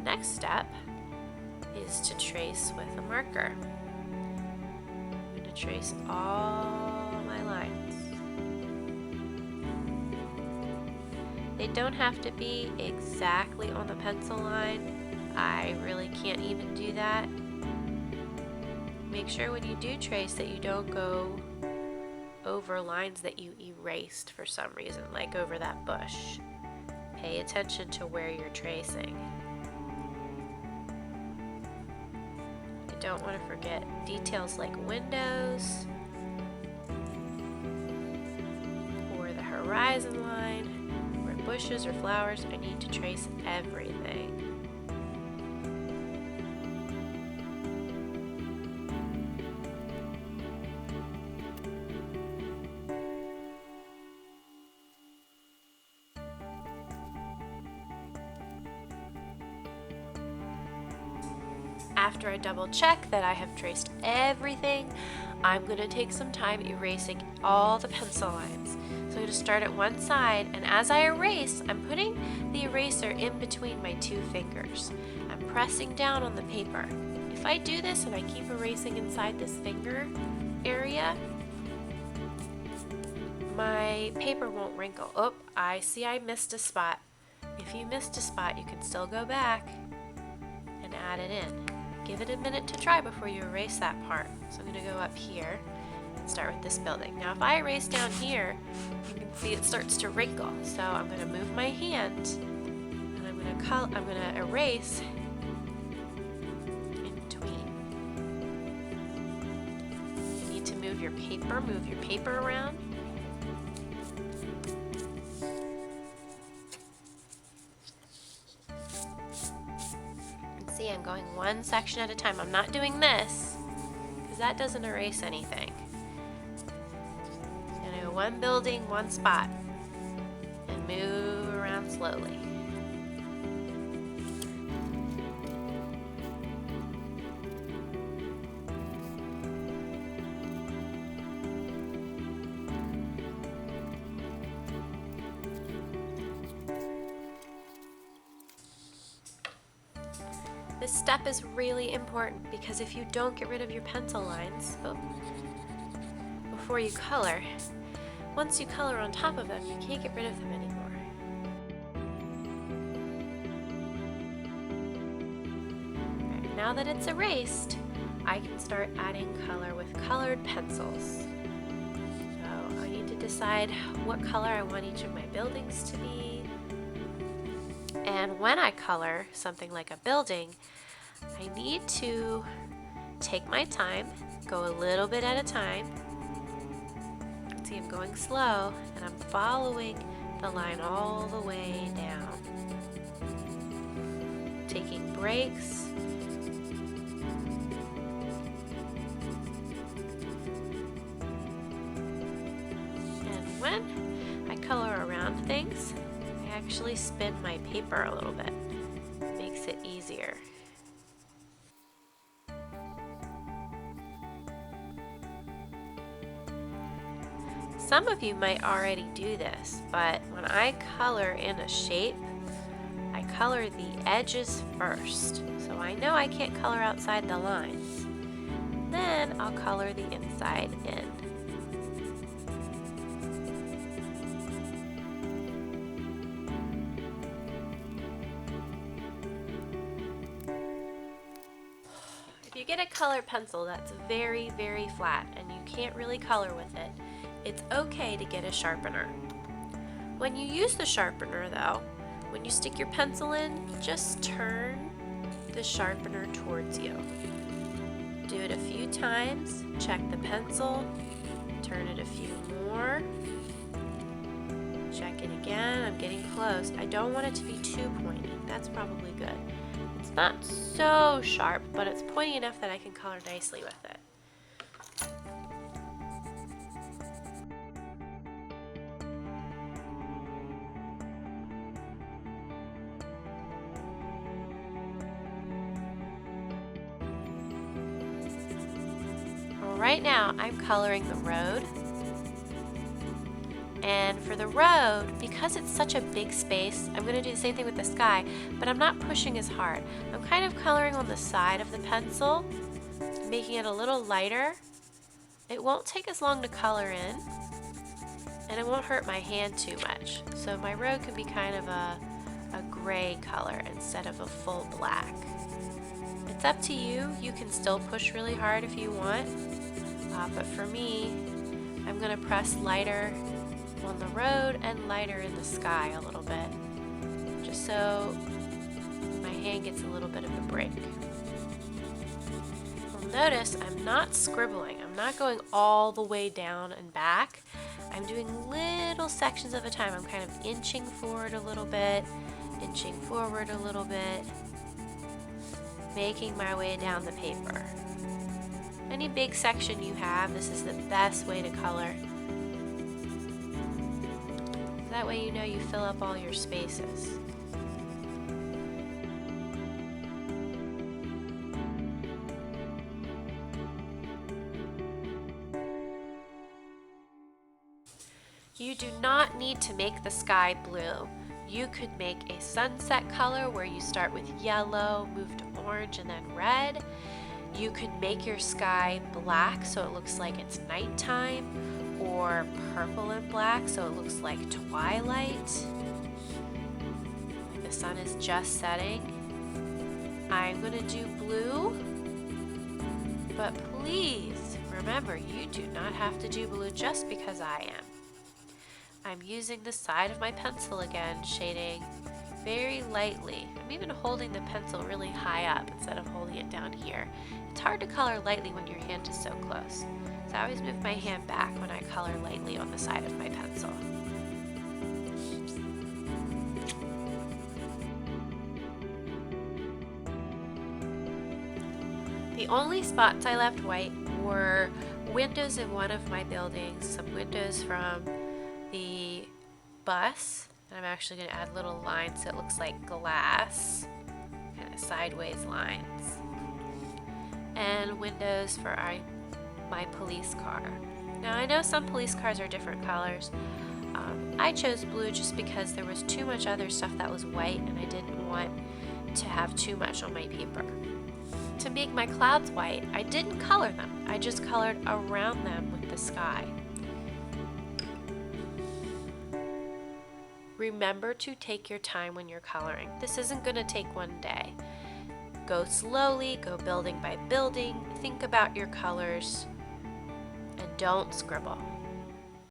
next step is to trace with a marker. I'm going to trace all my lines. They don't have to be exactly on the pencil line. I really can't even do that. Make sure when you do trace that you don't go over lines that you erased for some reason, like over that bush. Pay attention to where you're tracing. You don't want to forget details like windows or the horizon line or bushes or flowers. I need to trace everything. After I double check that I have traced everything, I'm going to take some time erasing all the pencil lines. So I'm going to start at one side, and as I erase, I'm putting the eraser in between my two fingers. I'm pressing down on the paper. If I do this and I keep erasing inside this finger area, my paper won't wrinkle. Oh, I see I missed a spot. If you missed a spot, you can still go back and add it in. Give it a minute to dry before you erase that part. So I'm going to go up here and start with this building. Now if I erase down here, you can see it starts to wrinkle. So I'm going to move my hand and I'm going to erase in between. You need to move your paper around. See, I'm going one section at a time. I'm not doing this because that doesn't erase anything. I'm going to go one building, one spot, and move around slowly. This step is really important because if you don't get rid of your pencil lines before you color, once you color on top of them, you can't get rid of them anymore. Right, now that it's erased, I can start adding color with colored pencils. So I need to decide what color I want each of my buildings to be. And when I color something like a building, I need to take my time, go a little bit at a time. See, I'm going slow and I'm following the line all the way down. Taking breaks. And when I color around things, I actually spin my paper a little bit. It makes it easier. Some of you might already do this, but when I color in a shape, I color the edges first. So I know I can't color outside the lines. Then I'll color the inside in. If you get a colored pencil that's very, very flat and you can't really color with it, it's okay to get a sharpener. When you use the sharpener though, when you stick your pencil in, just turn the sharpener towards you. Do it a few times, check the pencil, turn it a few more, check it again. I'm getting close. I don't want it to be too pointy. That's probably good. It's not so sharp, but it's pointy enough that I can color nicely with it. Right now I'm coloring the road And for the road, because it's such a big space, I'm going to do the same thing with the sky, but I'm not pushing as hard. I'm kind of coloring on the side of the pencil, making it a little lighter. It won't take as long to color in, and it won't hurt my hand too much. So my road can be kind of a gray color instead of a full black. It's up to you. You can still push really hard if you want, but for me, I'm going to press lighter on the road and lighter in the sky a little bit, just so my hand gets a little bit of a break. You'll notice I'm not scribbling. I'm not going all the way down and back. I'm doing little sections at a time. I'm kind of inching forward a little bit, inching forward a little bit, making my way down the paper. Any big section you have, this is the best way to color. That way you know you fill up all your spaces. You do not need to make the sky blue. You could make a sunset color where you start with yellow, move to orange, and then red. You could make your sky black so it looks like it's nighttime, or purple and black so it looks like twilight. The sun is just setting. I'm going to do blue, but please remember you do not have to do blue just because I am. I'm using the side of my pencil again, shading very lightly. I'm even holding the pencil really high up instead of holding it down here. It's hard to color lightly when your hand is so close. So I always move my hand back when I color lightly on the side of my pencil. The only spots I left white were windows in one of my buildings, some windows from the bus. I'm actually going to add little lines so it looks like glass, kind of sideways lines, and windows for my police car. Now I know some police cars are different colors. I chose blue just because there was too much other stuff that was white and I didn't want to have too much on my paper. To make my clouds white, I didn't color them. I just colored around them with the sky. Remember to take your time when you're coloring. This isn't going to take one day. Go slowly, go building by building, think about your colors, and don't scribble.